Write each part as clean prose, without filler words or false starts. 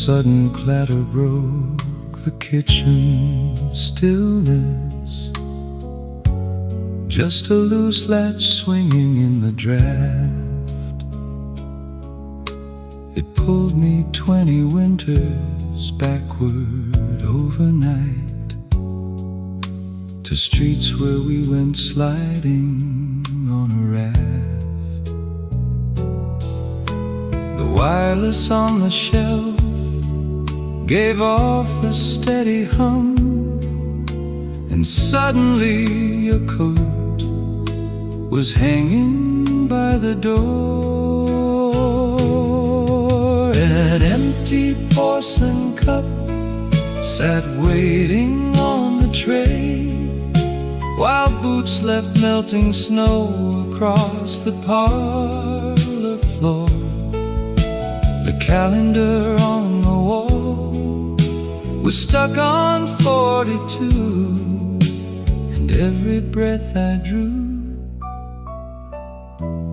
sudden clatter broke the kitchen stillness. Just a loose latch swinging in the draft. It pulled me 20 winters backward overnight to streets where we went sliding on a raft. The wireless on the shelf gave off a steady hum, and suddenly your coat was hanging by the door. An empty porcelain cup sat waiting on the tray, while boots left melting snow across the parlor floor. The calendar on the wall was stuck on 42, and every breath I drew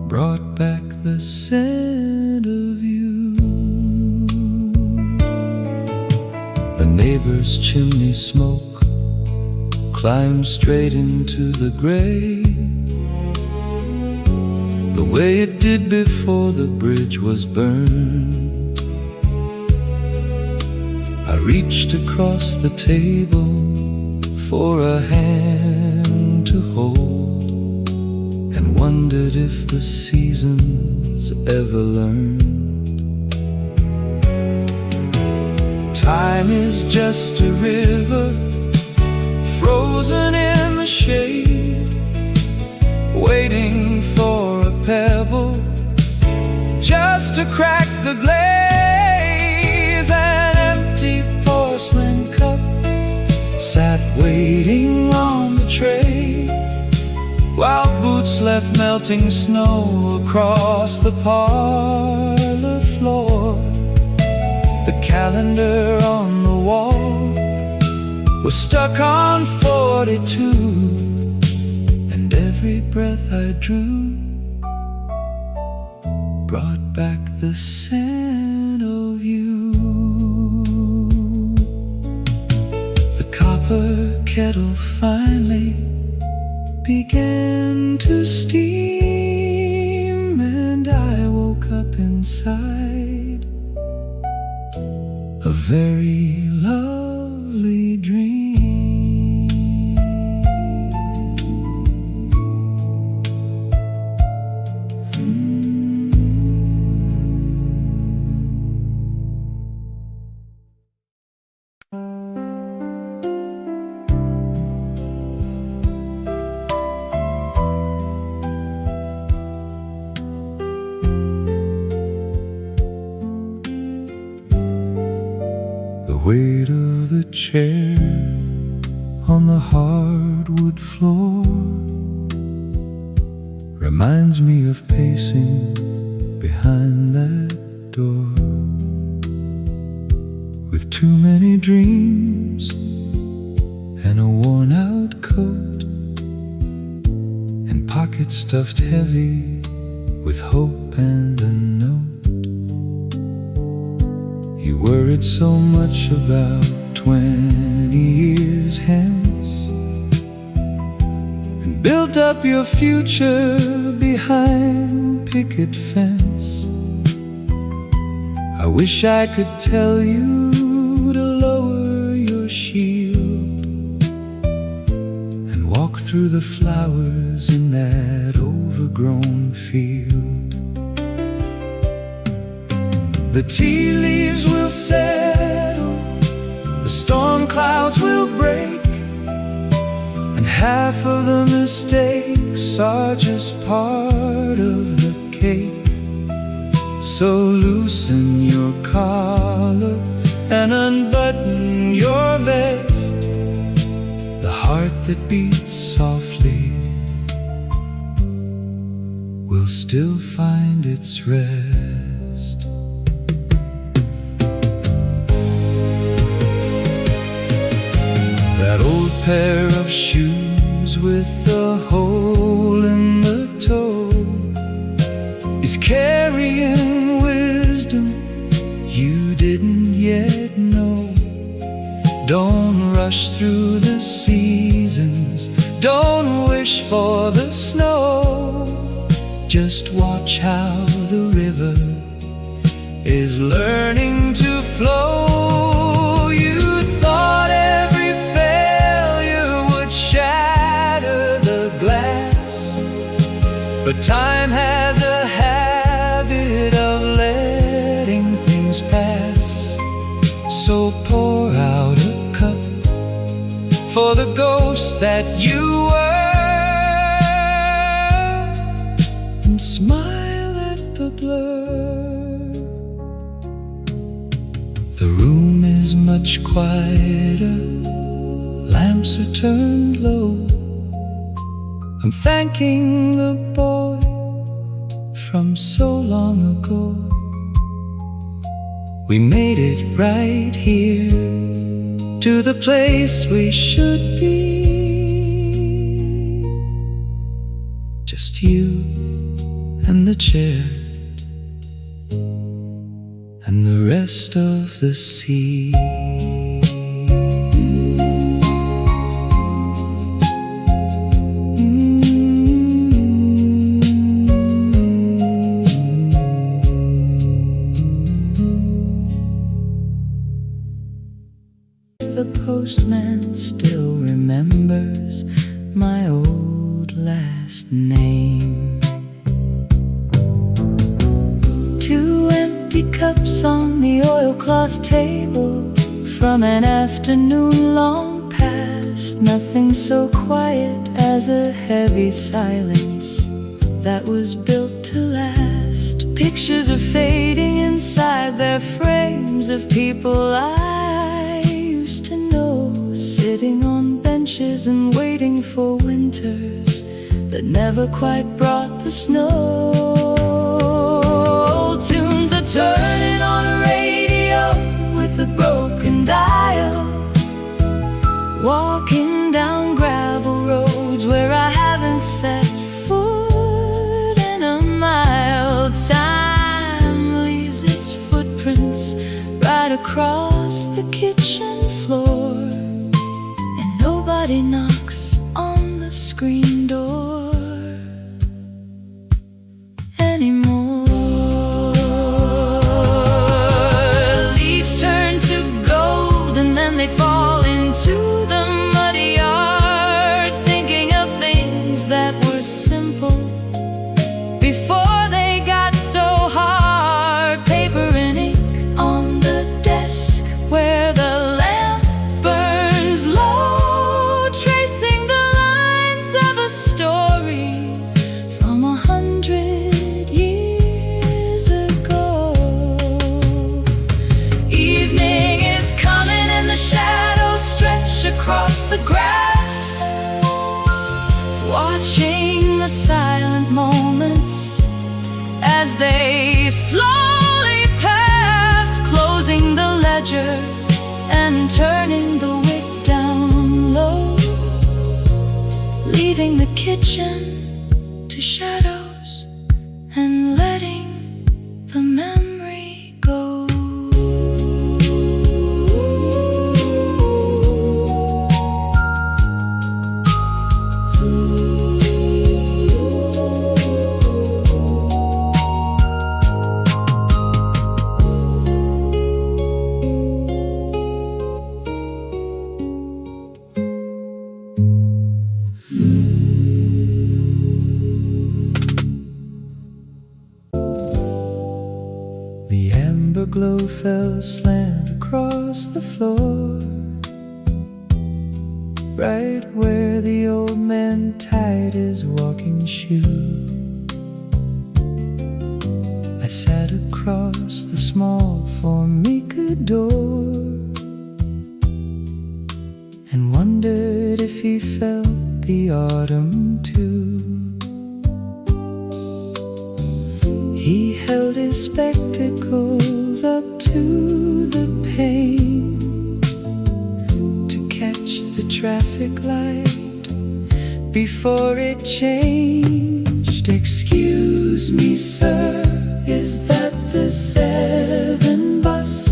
brought back the scent of you. The neighbor's chimney smoke climbed straight into the grave, the way it did before the bridge was burned. I reached across the table for a hand to hold, and wondered if the seasons ever learned. Time is just a river frozen in the shade, waiting for a pebble just to crack the glaze. An empty porcelain cup sat waiting on the tray, while boots left melting snow across the parlor floor. The calendar on the wall was stuck on 42, and every breath I drew brought back the scent of you. The copper kettle finally began to steam, and I woke up inside a very lovely dream. The weight of the chair on the hardwood floor reminds me of pacing behind that door, with too many dreams and a worn-out coat, and pockets stuffed heavy with hope and a note. You worried so much about 20 years hence, and built up your future behind picket fence. I wish I could tell you to lower your shield and walk through the flowers in that overgrown field. The tea leaves will settle, the storm clouds will break, and half of the mistakes are just part of the cake. So loosen your collar and unbutton your vest. The heart that beats softly will still find its rest. That old pair of shoes with a hole in the toe is carrying wisdom you did didn't yet know. Don't rush through the seasons, don't wish for the snow. Just watch how the river is learning to flow. You thought every failure would shatter the glass, but time has a habit of letting things pass. So pour out a cup for the ghost that you were, and smile at the blur. The room is much quieter, lamps are turned low. I'm thanking the boy from so long ago. We made it right here, to the place we should be. Just you and the chair and the rest of the sea. The postman still remembers my old last name. 2 empty cups on the oilcloth table from an afternoon long past. Nothing so quiet as a heavy silence that was built to last. Pictures are fading inside their frames of people I used to know, sitting on benches and waiting for winters that never quite brought the snow. Old tunes are turning on a radio with a broken dial, walking down gravel roads where I haven't set foot in a mile. Time leaves its footprints right across the kitchen floor, and nobody knocks on the screen door anymore. Leaves turn to gold and then they fall into the muddy yard, thinking of things that were simple before they got so hard. Paper and ink on the desk where the lamp burns low, tracing the lines of a story from 100 years ago. Evening is coming and the shadows stretch across the grass, watching the silent moments as they slowly pass, closing the ledger and turning the wick down low, leaving the kitchen to shadows and letting the memory go. The amber glow fell slant across the floor, right where the old man tied his walking shoe. I sat across the small formica door and wondered if he felt the autumn too. He held his spectacles up to the pane to catch the traffic light before it changed. Excuse me, sir, is that the 7 bus?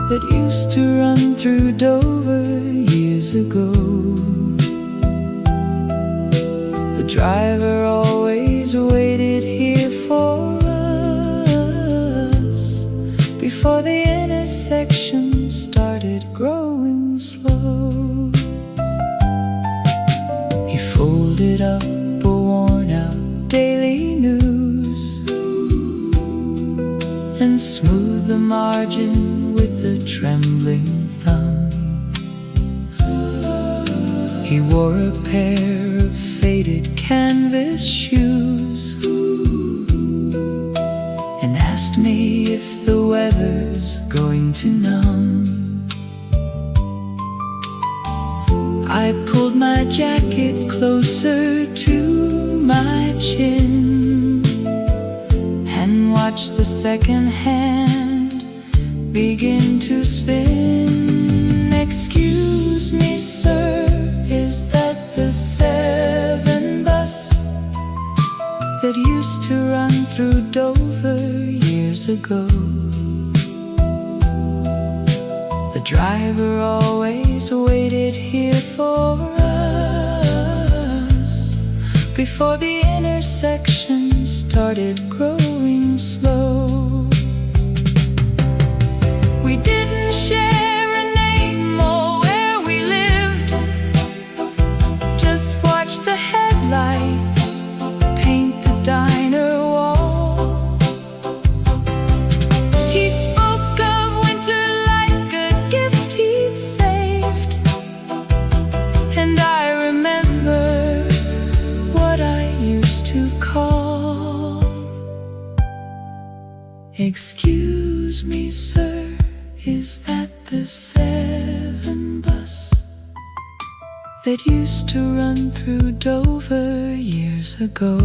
that used to run through Dover years ago. The driver always waited here for us before the intersection started growing slow. He folded up a worn-out daily news and smoothed the margin with a trembling thumb. He wore a pair of faded canvas shoes and asked me if the weather's going to numb. I pulled my jacket closer to my chin and watched the second hand begin to spin. Excuse me, sir, is that the 7 bus that used to run through Dover years ago? The driver always waited here for us before the intersection started growing slow. We didn't share a name or where we lived, just watched the headlights paint the diner wall. He spoke of winter like a gift he'd saved, and I remember what I used to call, excuse me, sir, is that the 7 bus that used to run through Dover years ago?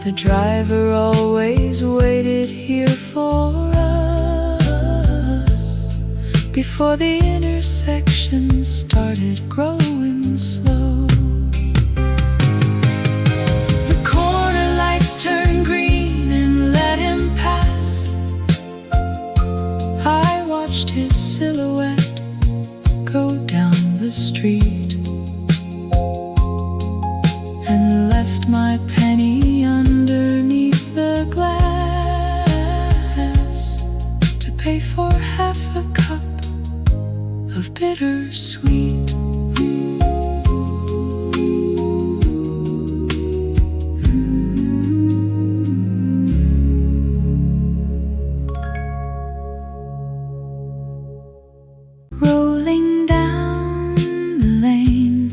The driver always waited here for us before the intersection started growing slow. The corner lights turned green and let him pass. I watched his silhouette go down the street and left my penny underneath the glass to pay for half a cup of bittersweet. Rolling down the lane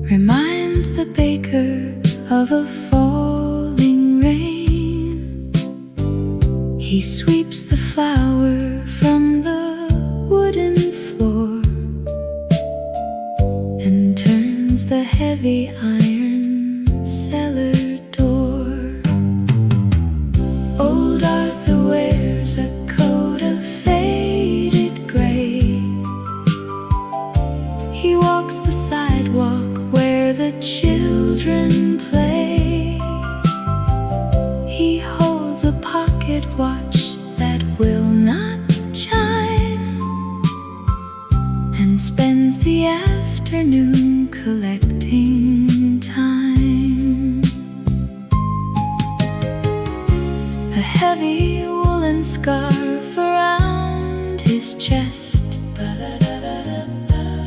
reminds the baker of a falling rain. He sweeps the flour from the wooden floor and turns the heavy iron cellar door. Old Arthur wears a coat of faded gray. He walks the sidewalk where the children play. He holds a pocket watch that will not chime and spends the afternoon collecting time. A heavy woolen scarf around his chest.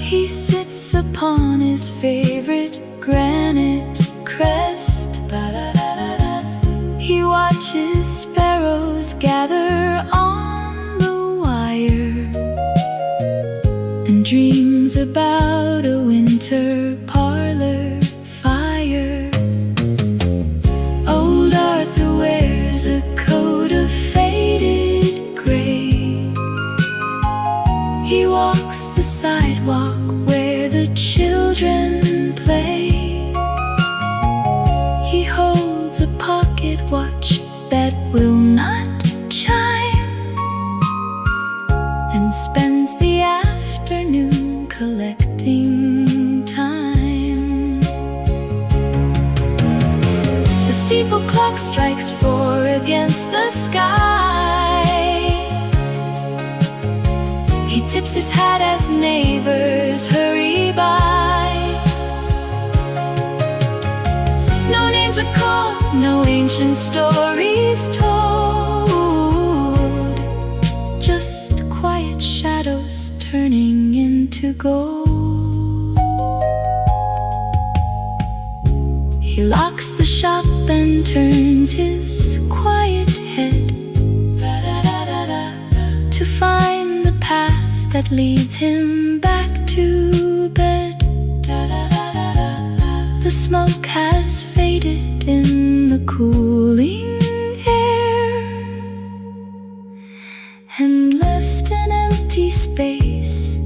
He sits upon his favorite granite crest. He watches sparrows gather on the wire and dreams about a winter parlor fire. Old Arthur wears a coat of faded gray. He walks the sidewalk where the children play. He holds a pocket watch that will not chime and spends the afternoon collecting time. The steeple clock strikes 4 against the sky. his hat as neighbors hurry by. No names are called, no ancient stories told, just quiet shadows turning into gold. He locks the shop and turns his quiet head to find the path that leads him back to bed. The smoke has faded in the cooling air and left an empty space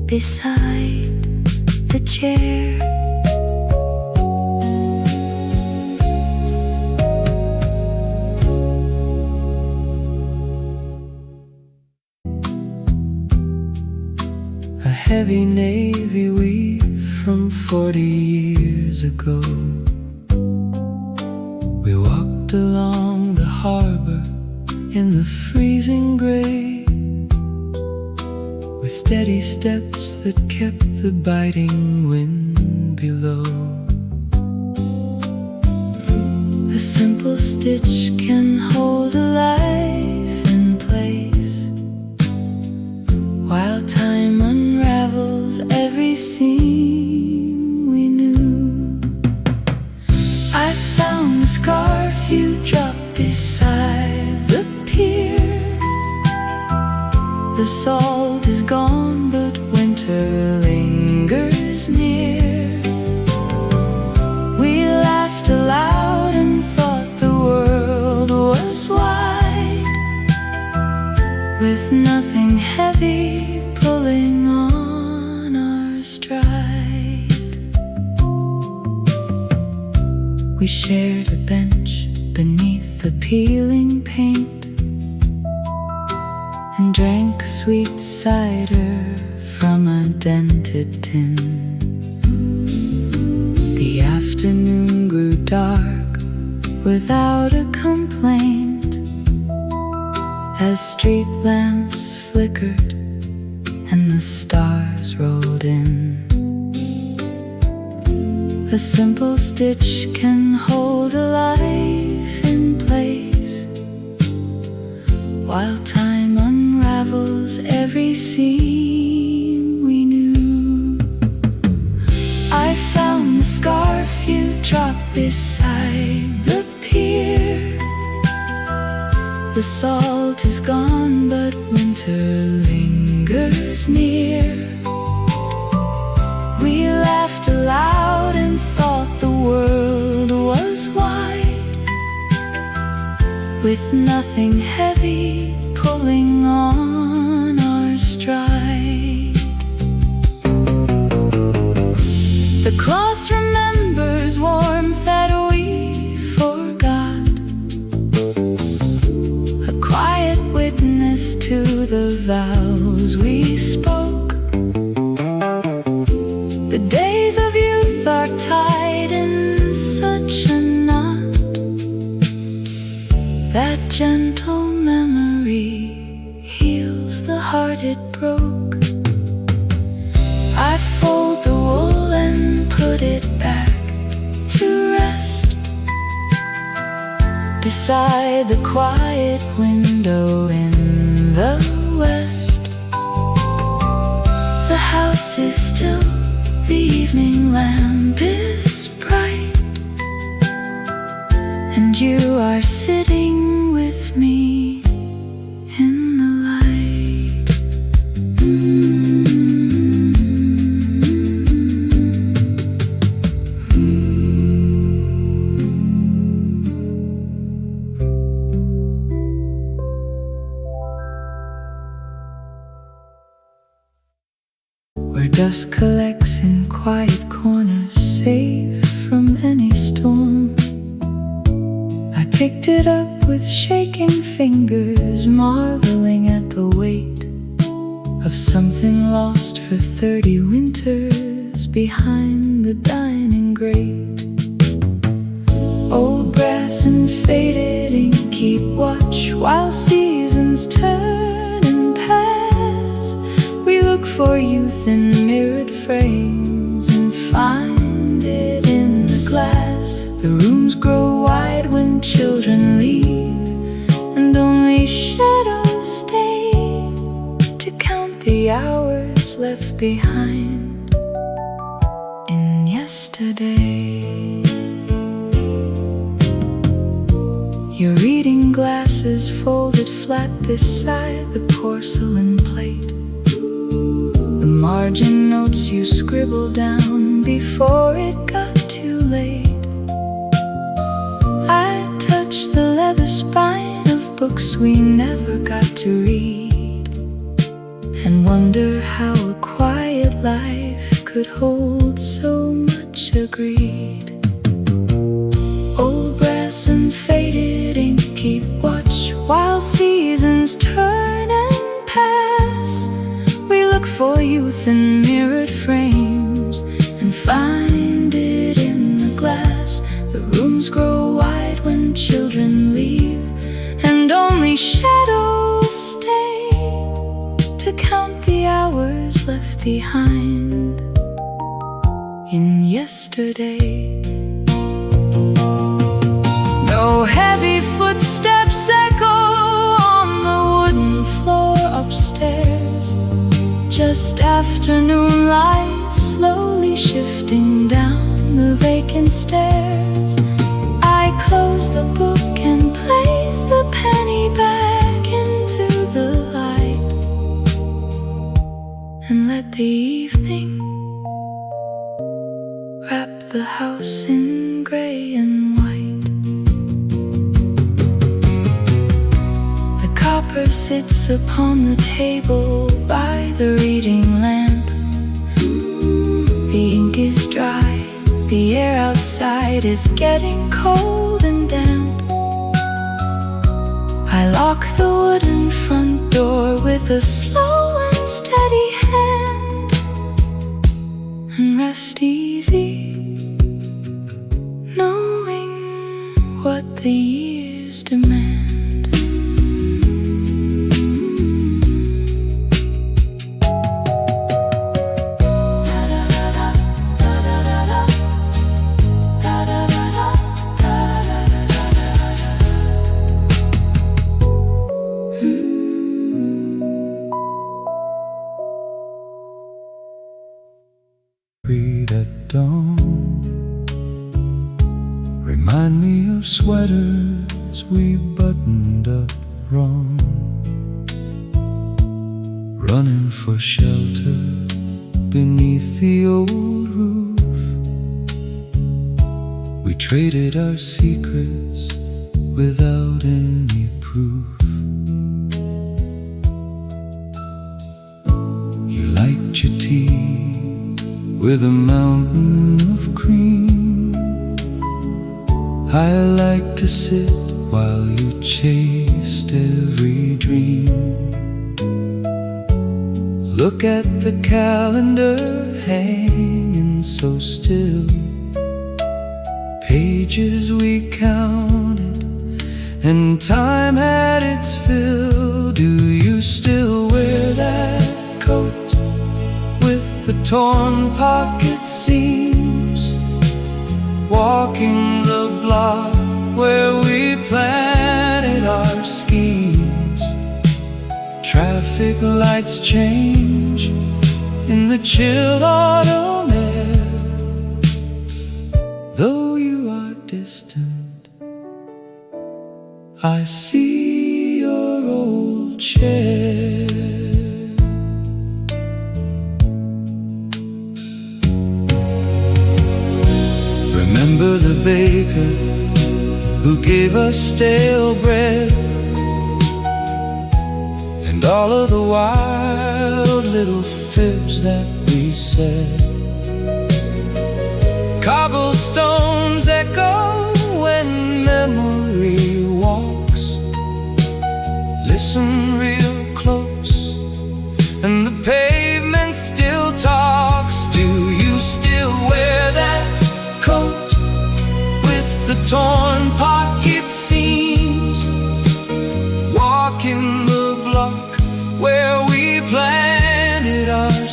beside the chair. A heavy navy weave from 40 years ago. We walked along the harbor in the freezing gray, with steady steps that kept the biting wind below. A simple stitch can hold a life in place, while time unravels every seam we knew. I found the scarf you dropped beside the pier. The salt is gone, but winter lingers near. We laughed aloud and thought the world was wide, with nothing heavy pulling on our stride. We shared a bench beneath the peeling paint and drank sweet cider from a dented tin. The afternoon grew dark without a complaint, as street lamps flickered and the stars rolled in. A simple stitch can hold a life in place, while time unravels every seam we knew. I found the scarf you dropped beside the pier. The salt is gone, but winter lingers near. We laughed aloud and thought the world was wide, with nothing heavy pulling on our stride. The cloth remembers warmth that we forgot, a quiet witness to the vows we spoke. The days of youth are tied in such a knot, that gentle memory heals the heart it broke. I fold the wool and put it back to rest beside the quiet window in the west. The house is still, the evening lamp is bright, and you are sitting with me in the light. Where dust collects in quiet corners, safe from any storm, I picked it up with shaking fingers, marveling at the weight of something lost for 30 winters behind the dining grate. Old brass and faded ink keep watch while seasons turn and pass. We look for youth in mirrored frames and find it in the glass. The rooms grow wide when children leave, and only shadows stay to count the hours left behind in yesterday. Your reading glasses folded flat beside the porcelain plate, the margin notes you scribbled down before it got too late. I touch the leather spine of books we never got to read, and wonder how a quiet life could hold so much agreed. Old brass and faded ink keep watch while seasons turn and pass. We look for youth in mirrored frames and find it in the glass. The rooms grow wide when children leave, and only shadows stay to count the hours left behind in yesterday. No heavy footsteps echo on the wooden floor upstairs, just afternoon light slowly shifting down the vacant stairs. I close the book and place the penny back into the light, and let the evening wrap the house in gray and white. The copper sits upon the table by the reading lamp. The ink is dry, the air outside is getting cold and damp. I lock the wooden front door with a slow and steady hand, and rest easy, knowing what the years demand. Read at dawn, remind me of sweaters we buttoned up wrong, running for shelter beneath the old roof. We traded our secrets without any proof. You liked your tea with a mountain of cream. I like to sit while you chased every dream. Look at the calendar hanging so still, pages we counted and time had its fill. Do you still wear that coat with the torn pocket seams, walking the block where we planted our schemes? Traffic lights change in the chill autumn air. Though you are distant, I see your old chair. Remember the baker who gave us stale bread, and all of the wild little fibs that we said. Cobblestones echo when memory walks. Listen real close and the pavement still talks. Do you still wear that coat with the torn pocket seams, walking the block where we planted our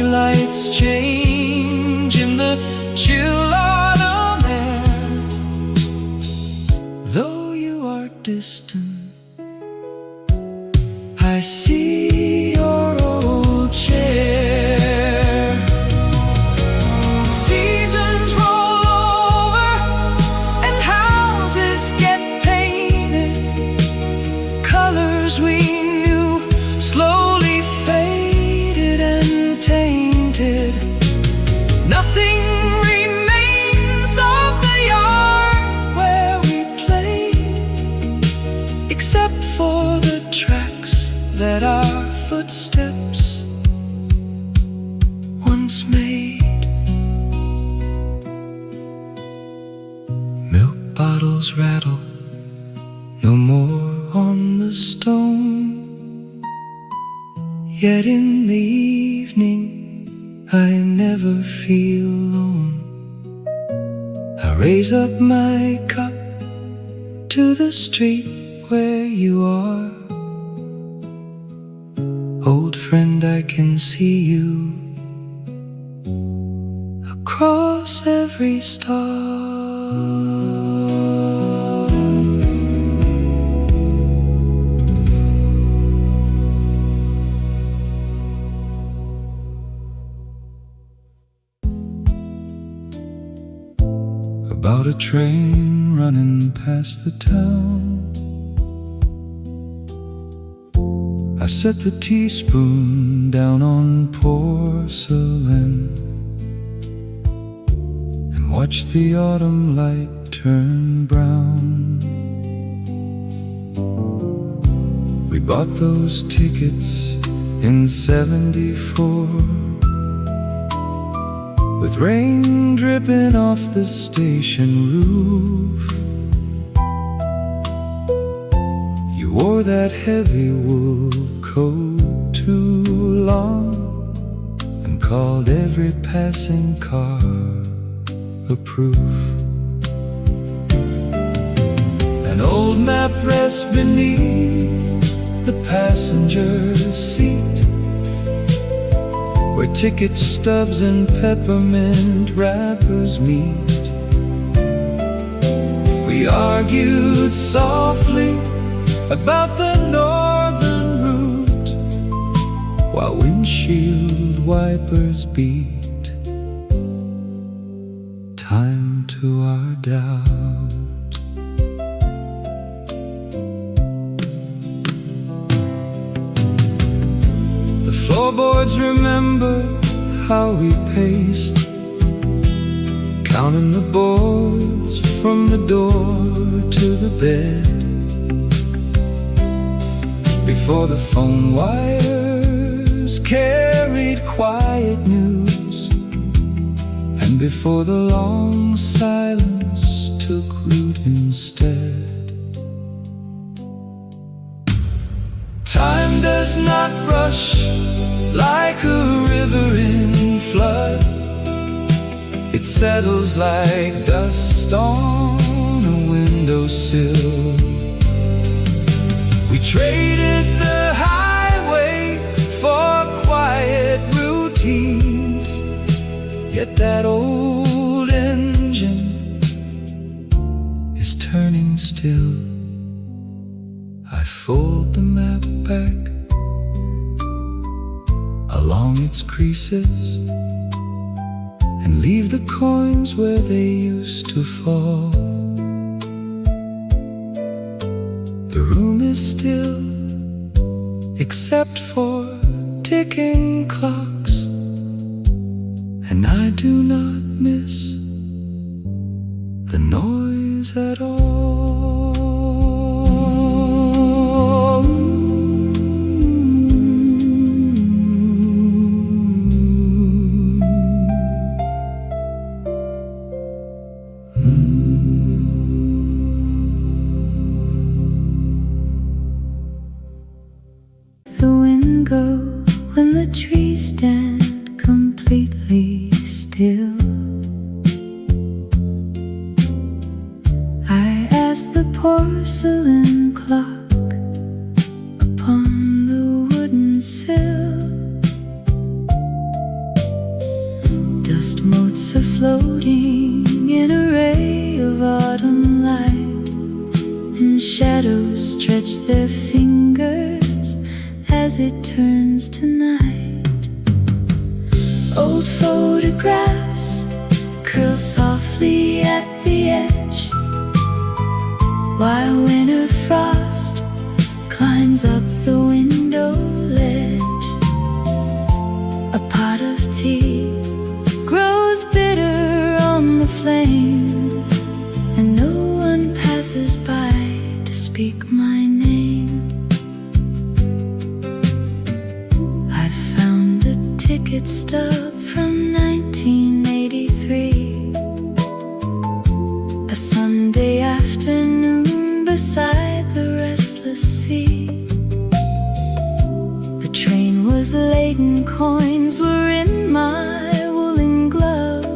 lights change in the chill autumn air. Though you are distant, I see your old chair. Seasons roll over and houses get painted. Colors we knew slowly faded and tainted. Nothing remains of the yard where we played, except for the tracks that our footsteps once made. Milk bottles rattle no more on the stone, yet in the evening I never feel alone. I raise up my cup to the street where you are. Old friend, I can see you across every star. About a train running past the town, I set the teaspoon down on porcelain and watch the autumn light turn brown. We bought those tickets in '74, with rain dripping off the station roof. You wore that heavy wool coat too long and called every passing car a proof. An old map rests beneath the passenger's seat, where ticket stubs and peppermint wrappers meet. We argued softly about the northern route, while windshield wipers beat time to our doubt. The floorboards remember how we paced, counting the boards from the door to the bed, before the phone wires carried quiet news, and before the long silence took root instead. Time does not rush like a river in flood. It settles like dust on a windowsill. We traded the highway for quiet routines, yet that old engine is turning still. I fold the map back along its creases and leave the coins where they used to fall. The room is still, except for ticking clocks, and I do not miss the noise at all. The wind go when the trees stand completely still? I ask the porcelain clock upon the wooden sill. shadows stretch their fingers as it turns to night. Old photographs curl softly at the edge, while winter frost climbs up the window ledge. A pot of tea grows bitter on the flame, and no one passes by to speak my name. I found a ticket stub from 1983, a Sunday afternoon beside the restless sea. The train was late and coins were in my woolen glove.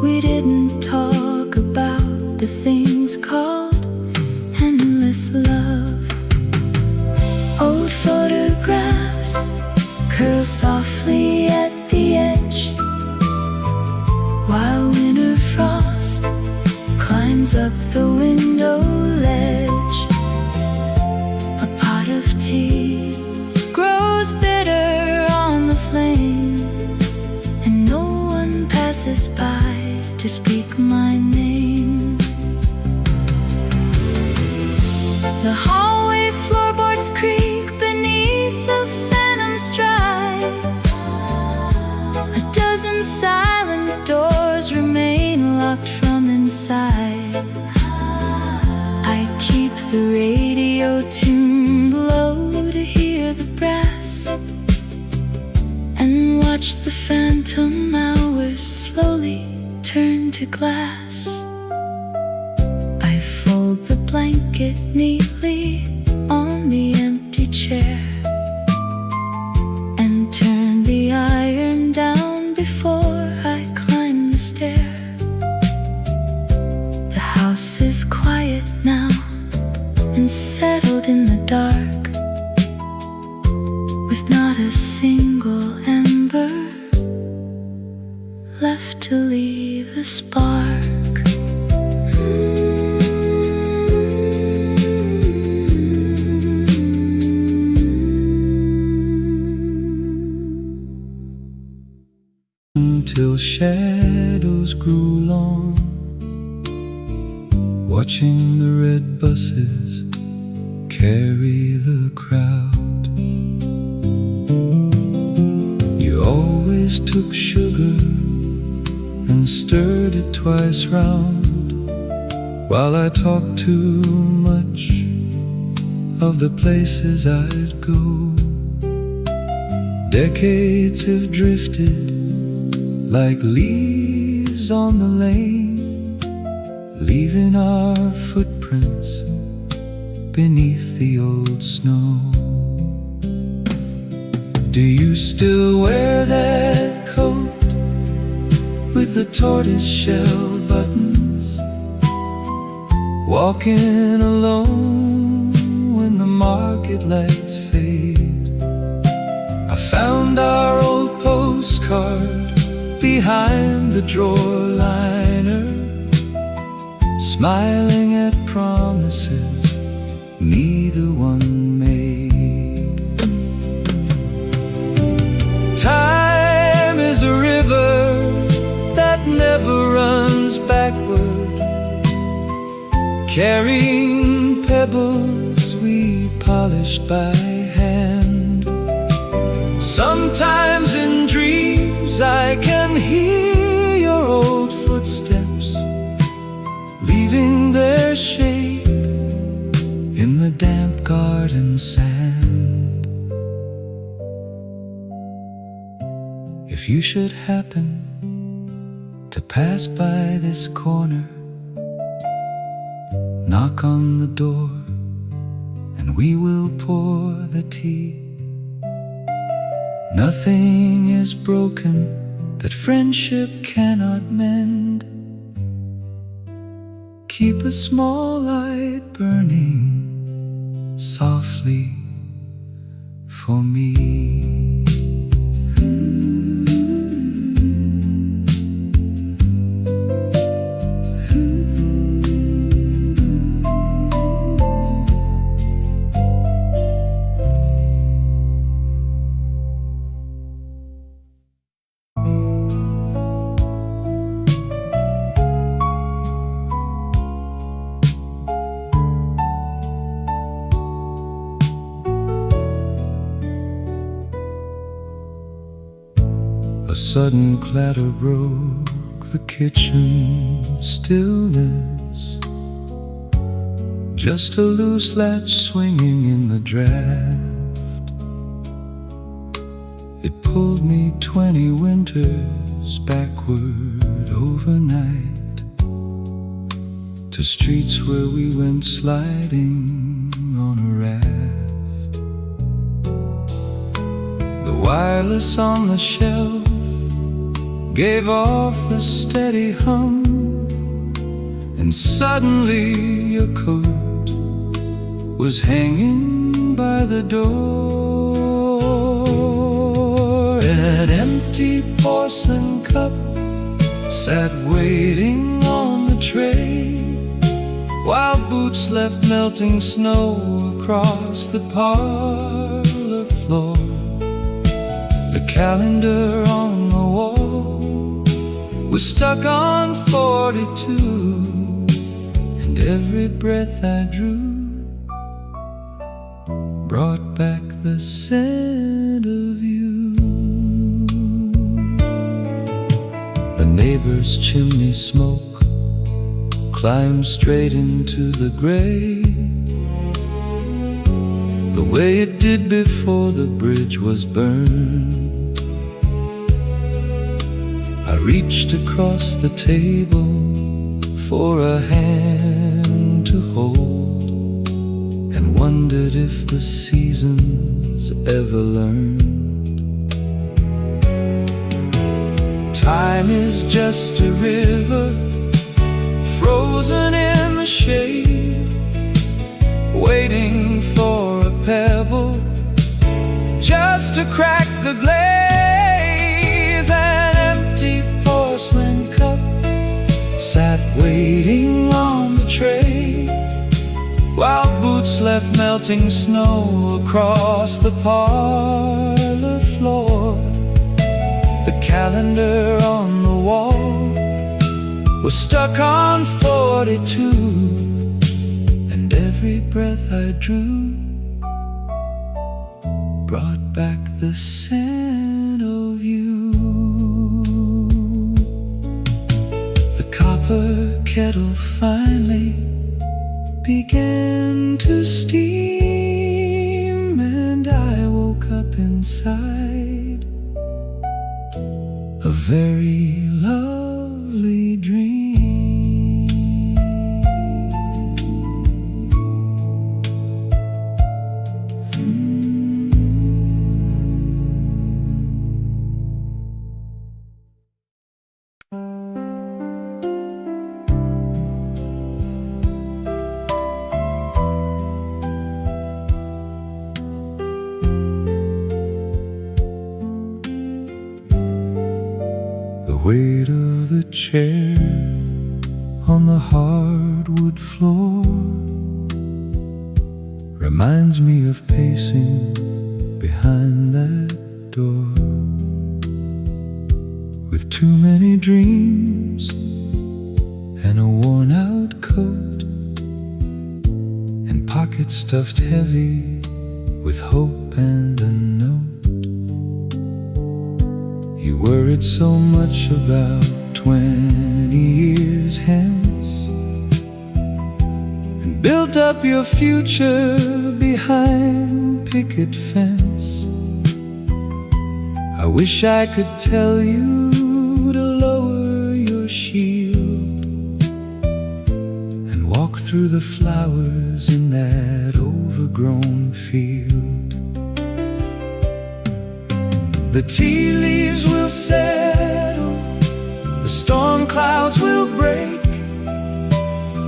We didn't talk about the things called endless love. Old photographs curl softly at the edge, while winter frost climbs up the window ledge. A pot of tea grows bitter on the flame, and no one passes by to speak my name. The hallway floorboards creak beneath the phantom stride. A dozen silent doors remain locked from inside. I keep the radio tuned low to hear the brass, and watch the phantom hours slowly turn to glass. I fold the blanket neatly on the empty chair, and turn the iron down before I climb the stair. The house is quiet now and settled in the dark, with not a single ember left to leave a spark. Till shadows grew long, watching the red buses carry the crowd. You always took sugar and stirred it twice round, while I talked too much of the places I'd go. Decades have drifted like leaves on the lane, leaving our footprints beneath the old snow. Do you still wear that coat with the tortoise-shell buttons, walking alone when the market lights fade? I found our old postcard behind the drawer liner, smiling at promises neither one made. Time is a river that never runs backward, carrying pebbles we polished by hand. Sometimes in dreams I can hear your old footsteps, leaving their shape in the damp garden sand. If you should happen to pass by this corner, knock on the door and we will pour the tea. Nothing is broken that friendship cannot mend. Keep a small light burning softly for me. A sudden clatter broke the kitchen stillness. Just a loose latch swinging in the draft. It pulled me 20 winters backward overnight to streets where we went sliding on a raft. The wireless on the shelf gave off a steady hum, and suddenly your coat was hanging by the door. An empty porcelain cup sat waiting on the tray, while boots left melting snow across the parlor floor. The calendar on the wall was stuck on 42, and every breath I drew brought back the scent of you. A neighbor's chimney smoke climbed straight into the grave, the way it did before the bridge was burned. I reached across the table for a hand to hold, and wondered if the seasons ever learned. Time is just a river frozen in the shade, waiting for a pebble just to crack the glaze. An empty porcelain cup sat waiting on the tray, while boots left melting snow across the parlor floor. The calendar on the wall was stuck on 42, and every breath I drew brought back the scent of you. The copper kettle finally began to steam, and I woke up inside a very lovely dream. The weight of the chair on the hardwood floor reminds me of pacing behind that door, with too many dreams and a worn-out coat, and pockets stuffed heavy with hope and a note. You worried so much about 20 years hence, and built up your future behind picket fence. I wish I could tell you to lower your shield and walk through the flowers in that overgrown field. The tea leaves will settle, the storm clouds will break,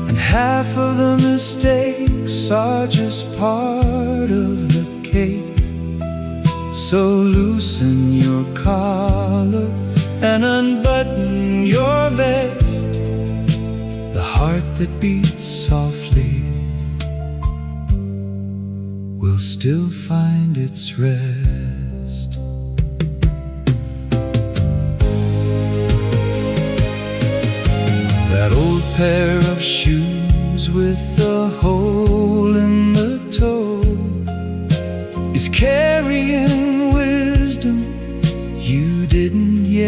and half of the mistakes are just part of the cake. So loosen your collar and unbutton your vest. The heart that beats softly will still find its rest. That old pair of shoes with a hole in the toe is carrying wisdom you didn't yet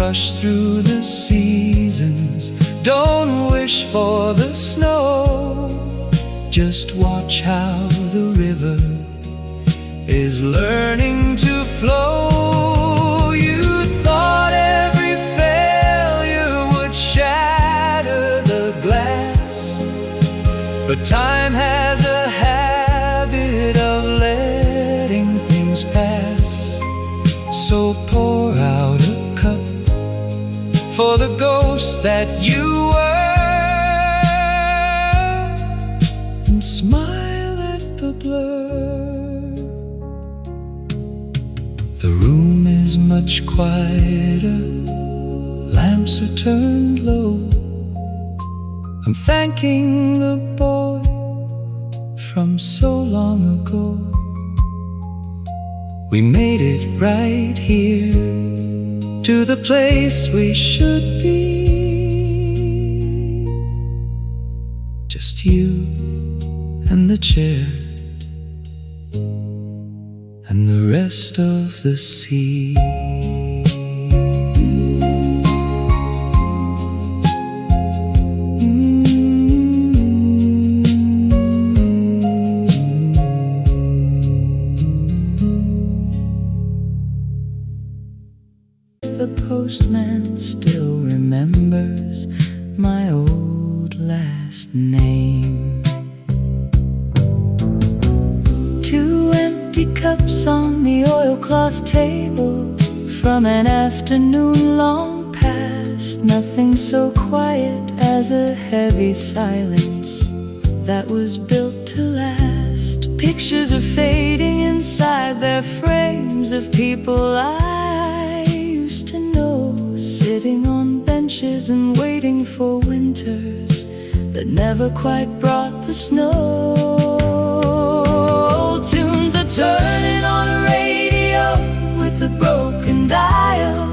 rush through the seasons. Don't wish for the snow. Just watch how the river is learning to flow. You thought every failure would shatter the glass, but time has a habit of letting things pass. So pour out a cup for the ghost that you were, and smile at the blur. The room is much quieter, lamps are turned low. I'm thanking the boy from so long ago. We made it right here, to the place we should be. Just you and the chair and the rest of the sea. The postman still remembers my old last name. 2 empty cups on the oilcloth table from an afternoon long past. Nothing so quiet as a heavy silence that was built to last. Pictures are fading inside their frames of people I used to know, sitting on benches and waiting for winters that never quite brought the snow. Old tunes are turning on a radio with a broken dial,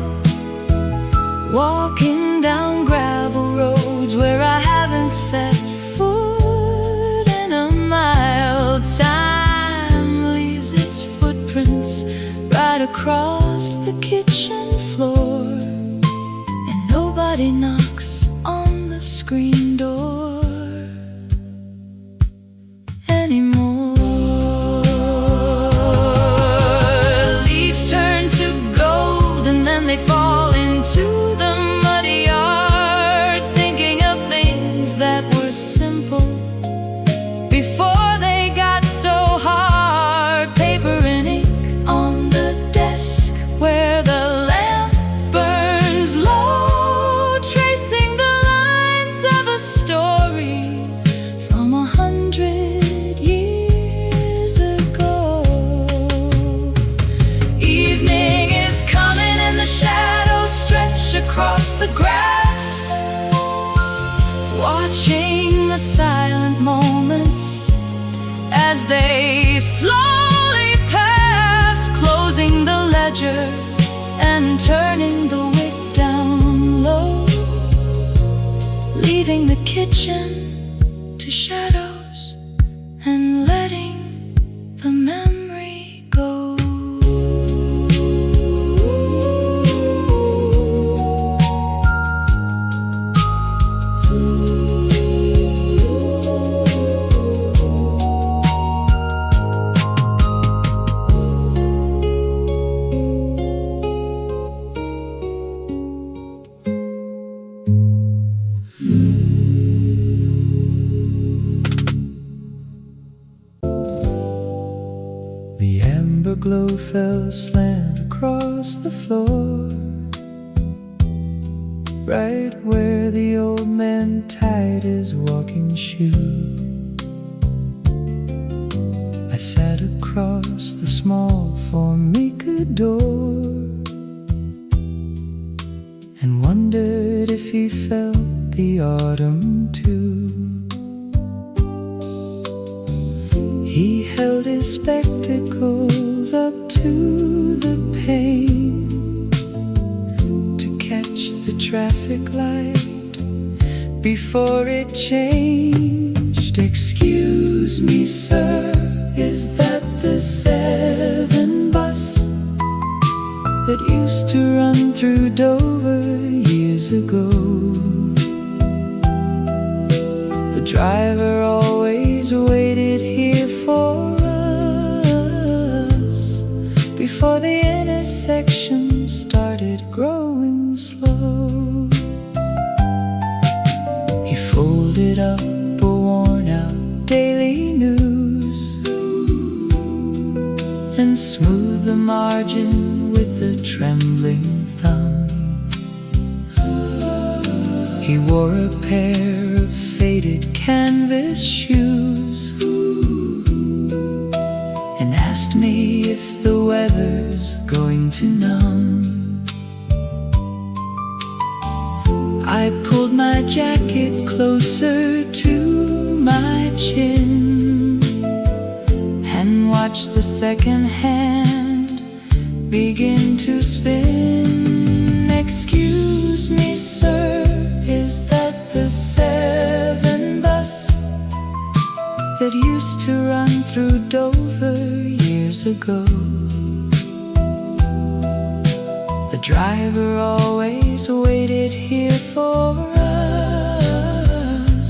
walking down gravel roads where I haven't set foot in a mile. Time leaves its footprints right across the kitchen floor, and nobody knocks on the screen door anymore. Leaves turn to gold and then they fall into the muddy yard, thinking of things that were simple before they got so hard. Paper and ink on the desk where the lamp burns low, tracing the lines of a story from 100 years ago. Evening is coming and the shadows stretch across the grass, watching the silent moments as they slowly pass, closing the ledger and turning the wick down low, leaving the kitchen to shadows and letting the memory go. The amber glow fell slant across the floor, right where the old man tied his walking shoe. I sat across the small formica door and wondered if he felt the autumn too. He held his spectacles up to the pane to catch the traffic light before it changed. Excuse me, sir, is that the 7 bus that used to run through Dover years ago. The driver always waited here for us before the intersection started growing slow. He folded up a worn-out daily news and smoothed the margin with a trembling thumb. He wore a pair of faded canvas shoes and asked me if the weather's going to numb. I pulled my jacket closer to my chin and watched the second hand begin to spin. Excuse me, sir, is that the 7 bus that used to run through Dover years ago? The driver always waited here for us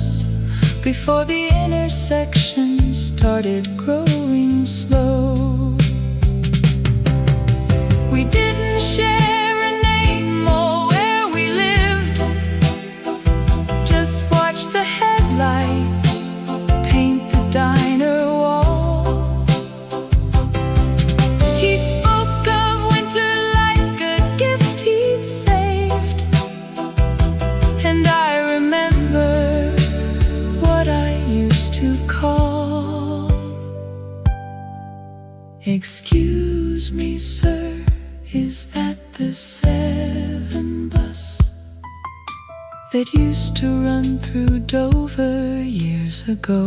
before the intersection started growing slow. We didn't share a name or where we lived, just watched the headlights paint the diner wall. He spoke of winter like a gift he'd saved, and I remember what I used to call, excuse me, sir, is that the 7 bus that used to run through Dover years ago?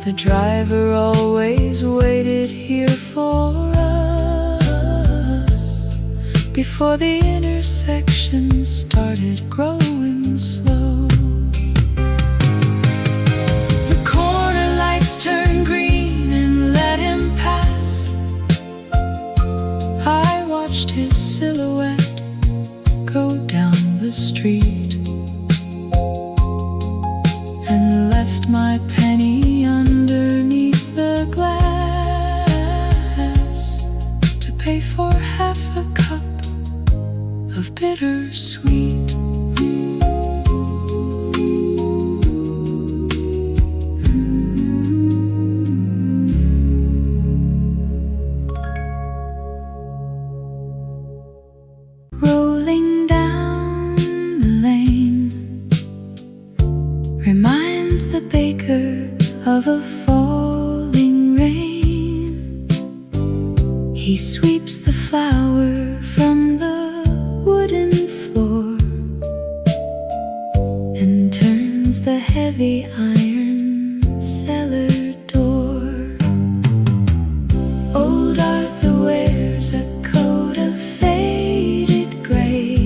The driver always waited here for us before the intersection started growing slow. The corner lights turned green and let him pass. I watched his silhouette go down the street and left my penny underneath the glass to pay for half a cup of bittersweet. Rolling down the lane reminds the baker of a falling rain. He sweeps the flour from the wooden floor and turns the heavy iron cellar door. Old Arthur wears a coat of faded gray.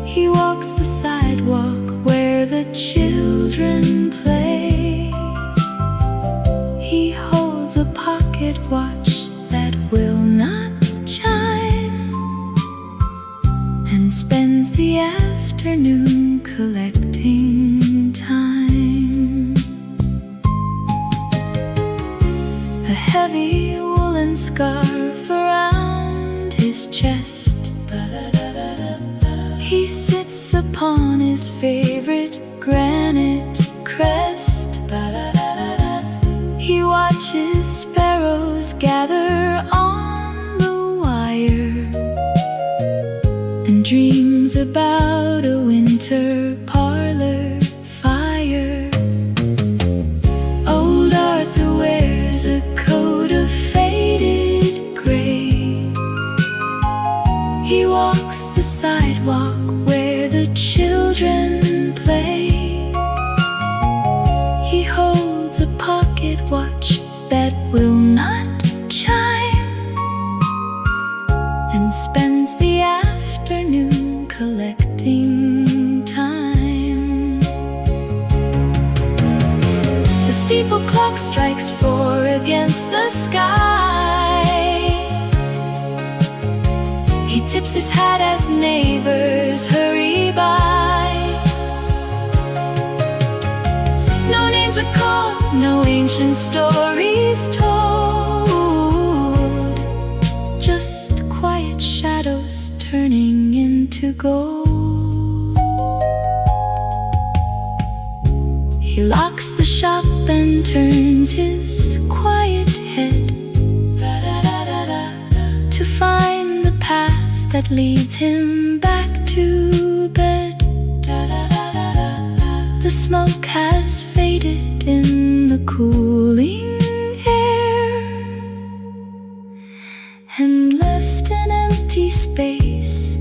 He walks the sidewalk where the children play. He holds a pocket watch that will not chime and spends the afternoon collecting time. A heavy woolen scarf around his chest. He sits upon his favorite granite crest. He watches sparrows gather on the wire and dreams about a winter parlor fire. Old Arthur wears a coat of faded gray. He walks the sidewalk where the children play. He holds a pocket watch that will not chime and spends the afternoon collecting time. The steeple clock strikes 4 against the sky. He tips his hat as neighbors hurry by. No names are called, no ancient stories told, just quiet shadows turning into gold. He locks the shop and turns his quiet head to find the path that leads him back to bed. The smoke has faded in the cooling air and left an empty space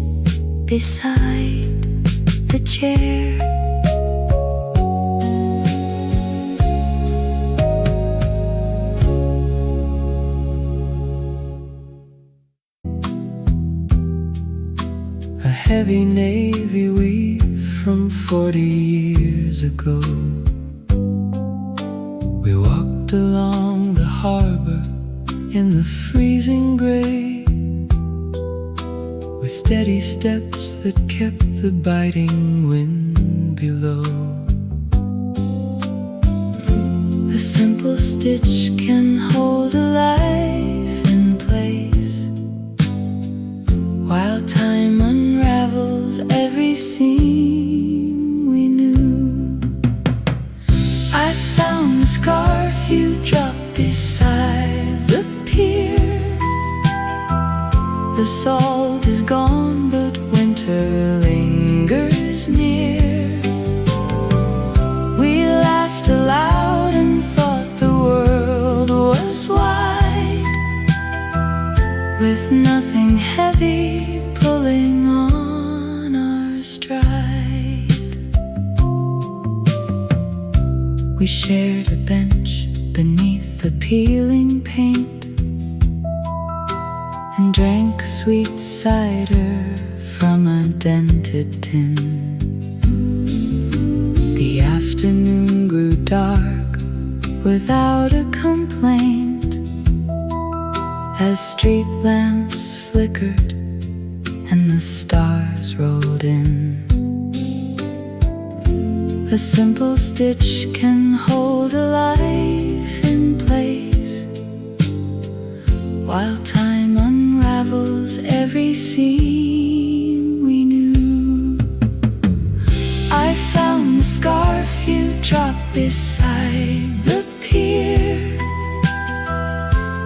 beside the chair. A heavy navy weave from 40 years ago. We walked along the harbor in the freezing gray, with steady steps that kept the biting wind below. A simple stitch can hold a life in place, while time unravels every seam we knew. I found the scarf you dropped beside the pier. The salt is gone, but winter lingers near. We laughed aloud and thought the world was wide, with nothing heavy pulling on our stride. We shared a bench beneath the peeling paint and drank sweet cider from a dented tin. The afternoon grew dark without a complaint, as street lamps flickered and the stars rolled in. A simple stitch can hold a life in place, while time unravels every seam we knew. I found the scarf you dropped beside the pier.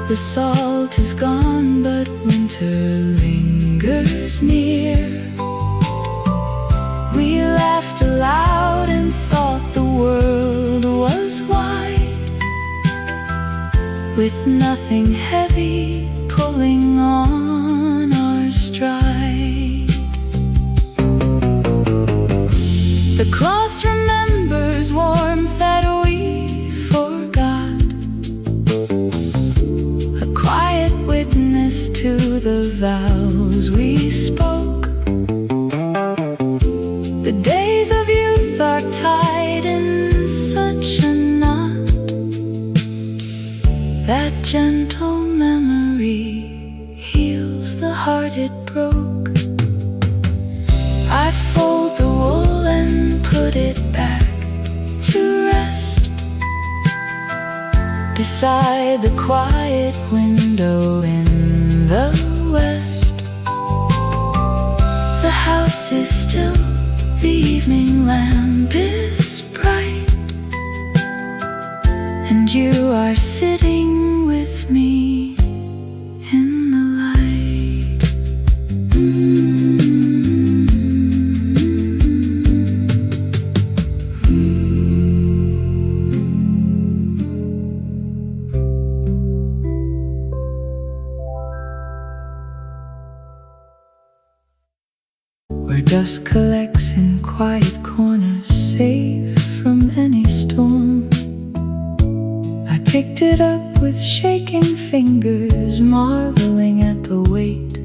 The salt is gone, but winter lingers near. We laughed aloud and thought the world was wide, with nothing heavy pulling on our stride. The cloth remembers warmth that we forgot, a quiet witness to the vows we spoke. The days of youth are tied in such a knot, that gentle memory heals the heart it broke. I fold the wool and put it back to rest beside the quiet window in the west. The house is still, the evening lamp is bright, and you are sitting with me in the light. Where dust collects in quiet corners, safe from any storm. I picked it up with shaking fingers, marveling at the weight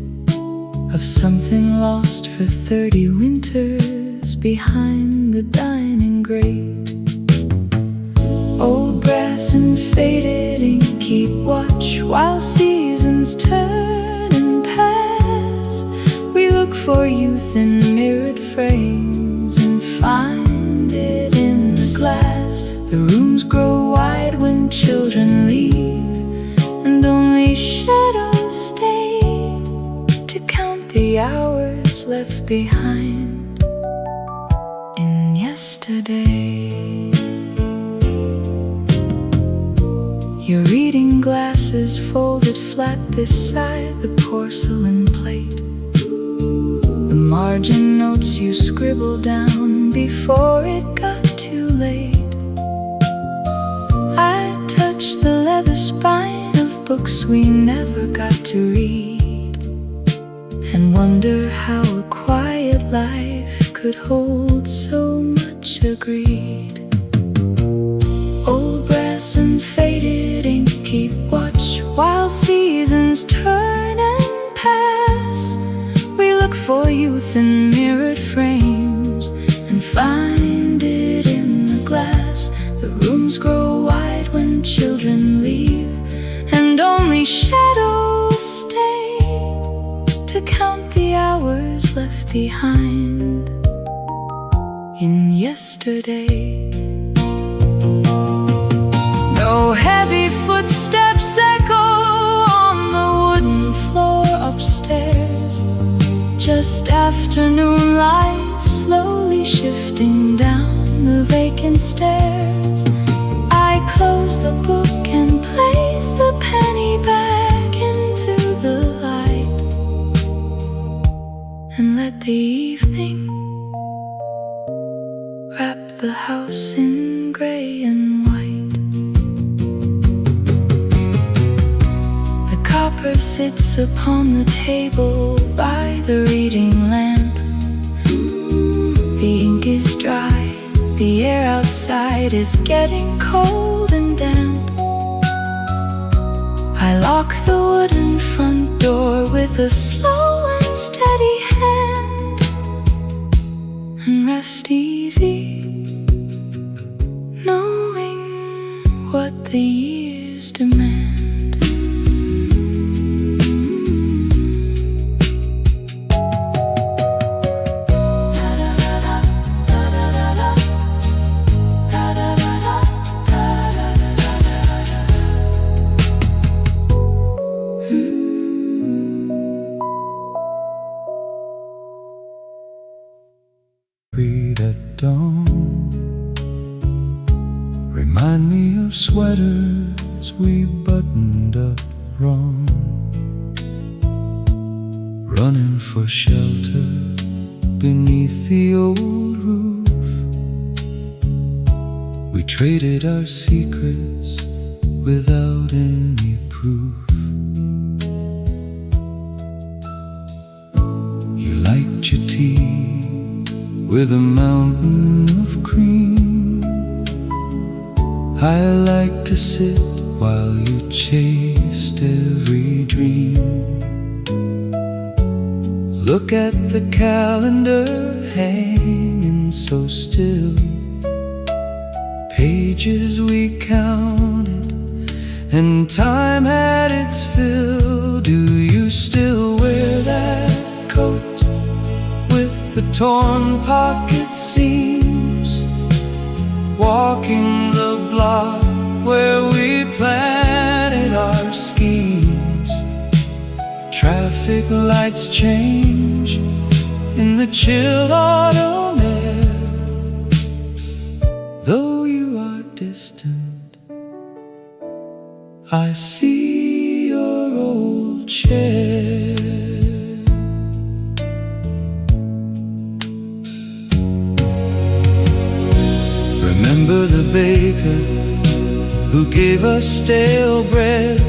of something lost for 30 winters behind the dining grate. Old brass and faded ink keep watch while seasons turn and pass. We look for youth in mirrored frames and find it in the glass. The rooms grow wide when children leave, and only shadows stay to count the hours left behind in yesterday. Your reading glasses folded flat beside the porcelain plate, the margin notes you scribbled down before it got too late. I touched the leather spine of books we never got to read, and wonder how a quiet life could hold so much agreed. Old brass and faded ink keep watch while seasons turn and pass. We look for youth in mirrored frames and find it in the glass. The rooms grow wide when children leave, and only shadows stay to count the hours left behind in yesterday. No heavy footsteps echo on the wooden floor upstairs, just afternoon light slowly shifting down the vacant stairs. I close the book and place the penny back into the light, and let the evening wrap the house in gray and white. The copper sits upon the table by the reading lamp. The ink is dry, the air outside is getting cold and damp. I lock the wooden front door with a slow and steady hand, and rest easy, knowing what the years demand. Read at dawn, remind me of sweaters we buttoned up wrong, running for shelter beneath the old roof. We traded our secrets without any proof. You liked your tea with a mountain of cream. I like to sit while you chased every dream. Look at the calendar hanging so still, pages we counted and time had its fill. Do you still wear that coat with the torn pocket seams, walking the block where we planted our schemes? Traffic lights change in the chill autumn air. Though you are distant, I see your old chair. Remember the baker who gave us stale bread,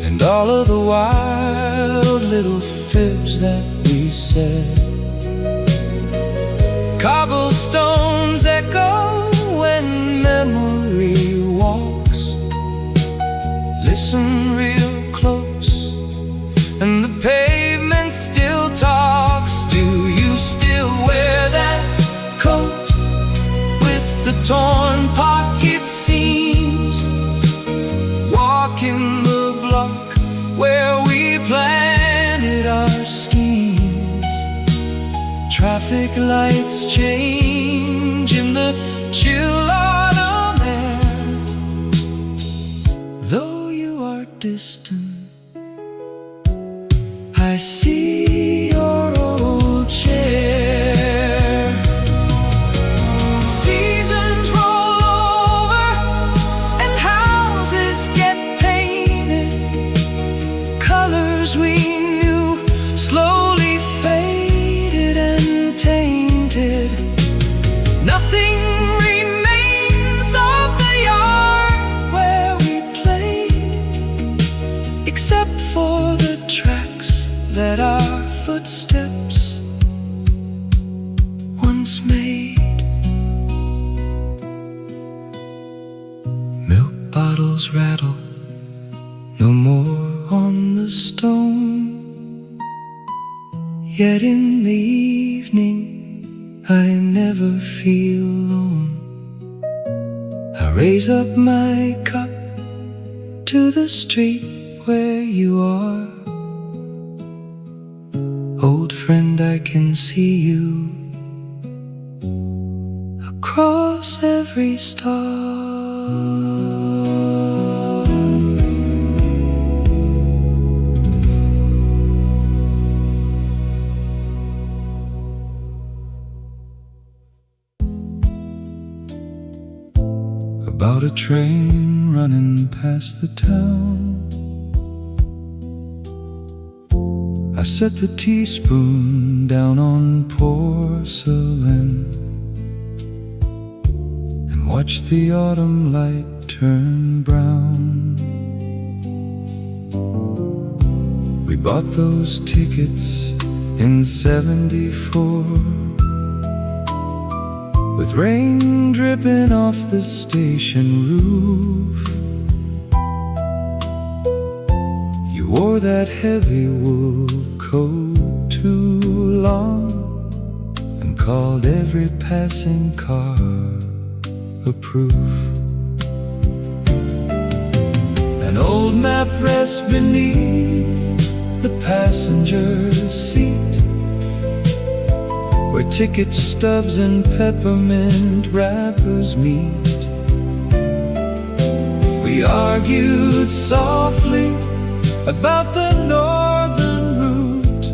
and all of the wild little fibs that we said. Cobblestones echo when memory walks. Listen real close and the pavement still talks. Do you still wear that coat with the torn pocket seams, lights change in the chill autumn air. Though you are distant, I see your old chair. Seasons roll over and houses get painted. Colors we knew slowly faded and tainted. Nothing remains of the yard where we played, except for the tracks that our footsteps once made. Milk bottles rattle no more on the stone, yet in the evening I never feel alone. I raise up my cup to the street where you are. Old friend, I can see you across every star. About a train running past the town, I set the teaspoon down on porcelain and watch the autumn light turn brown. We bought those tickets in '74, with rain dripping off the station roof. You wore that heavy wool coat too long and called every passing car a proof. An old map rests beneath the passenger seat, where ticket stubs and peppermint wrappers meet. We argued softly about the northern route,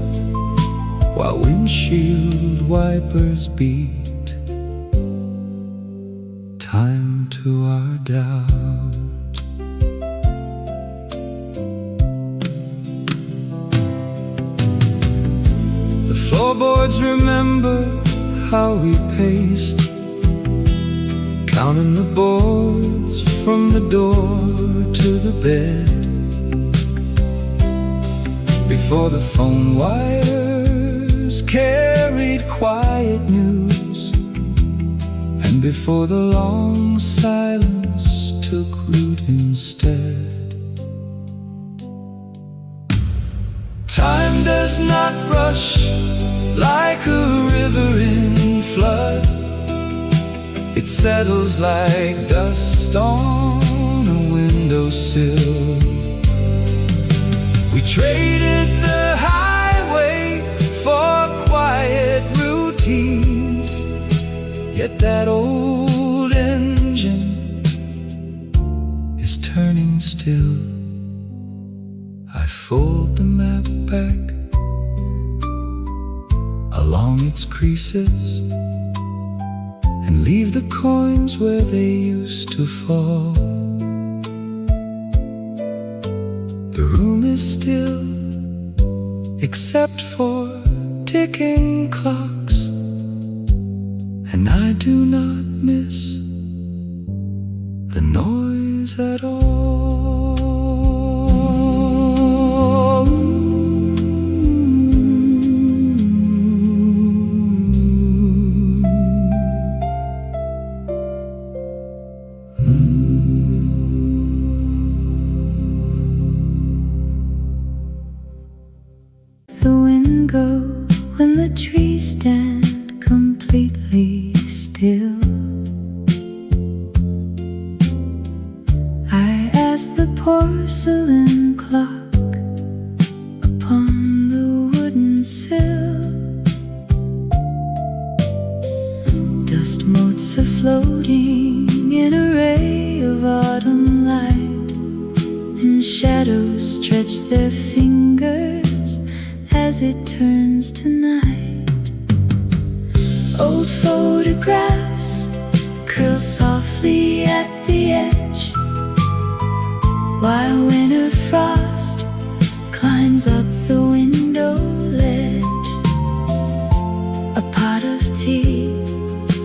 while windshield wipers beat time to our doubt. The floorboards remember how we paced, counting the boards from the door to the bed, before the phone wires carried quiet news, and before the long silence took root instead. Time does not rush like a river in flood. It settles like dust on a windowsill. We traded the highway for quiet routines, yet that old engine is turning still. I fold the map back along its creases and leave the coins where they used to fall. The room is still, except for ticking clocks, and I do not miss the noise at all. The wind go when the trees stand completely still? Dust motes are floating in a ray of autumn light, and shadows stretch their fingers as it turns to night. Old photographs curl softly at the edge, while winter frost climbs up the window ledge. A pot of tea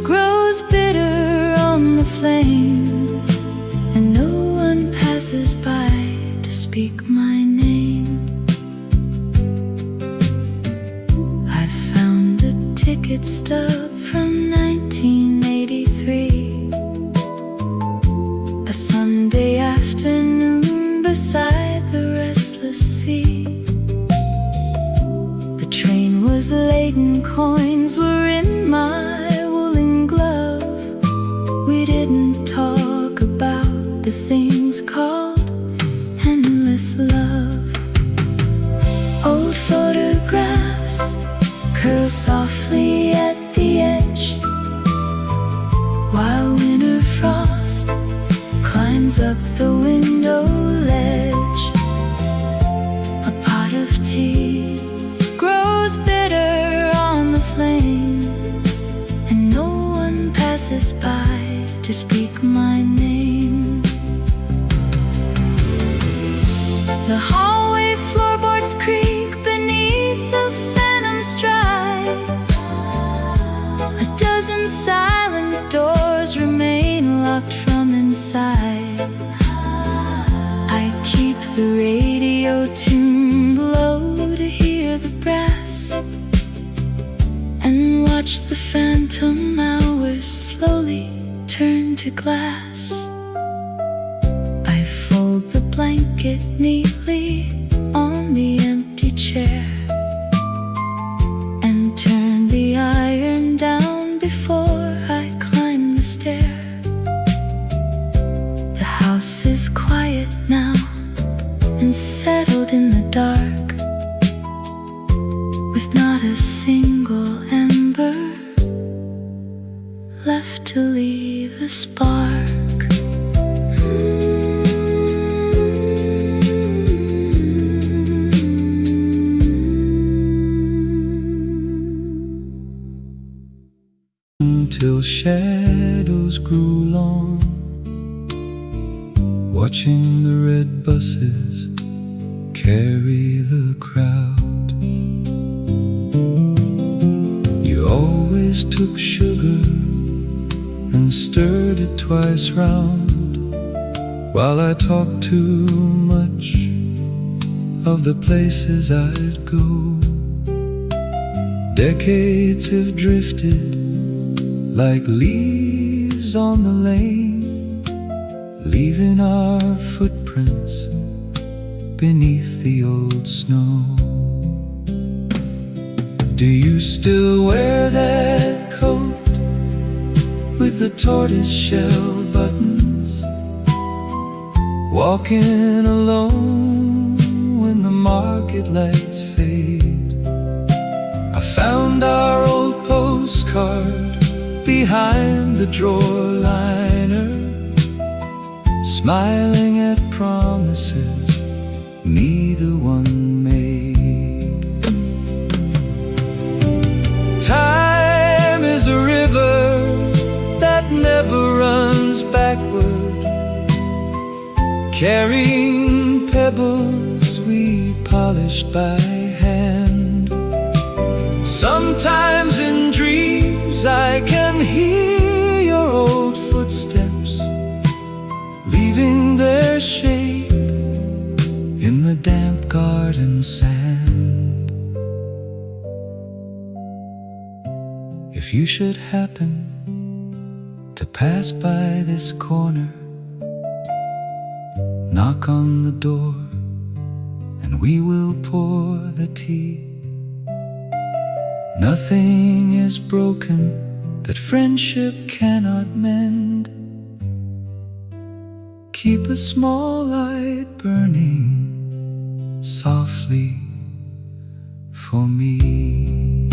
grows bitter on the flame, and no one passes by to speak my name. I found a ticket stub from 1983, a Sunday afternoon beside the restless sea. The train was laden, coins were in my woolen glove. We didn't talk about the things called endless love. Old photographs curl softly at the edge, while winter frost climbs up the window ledge. A pot of tea grows bitter on the flame, and no one passes by to speak my name. The hallway floorboards creak beneath the phantom stride. A dozen silent doors remain locked from inside. I keep the radio tuned low to hear the brass, and watch the phantom hours slowly turn to glass. I fold the blanket neatly on the empty chair, and turn the iron down before I climb the stair. The house is quiet now and settled in the dark, with not a single ember left to leave a spark. Till shadows grew long, watching the red buses carry the crowd. You always took sugar and stirred it twice round, while I talked too much of the places I'd go. Decades have drifted like leaves on the lane, leaving our footprints beneath the old snow. Do you still wear that coat with the tortoise-shell buttons, walking alone when the market lights fade? I found our old postcard behind the drawer liner, smiling at promises neither one made. Time is a river that never runs backward, carrying pebbles we polished by hand. Sometimes in dreams I can hear your old footsteps, leaving their shape in the damp garden sand. If you should happen to pass by this corner, knock on the door and we will pour the tea. Nothing is broken that friendship cannot mend. Keep a small light burning softly for me.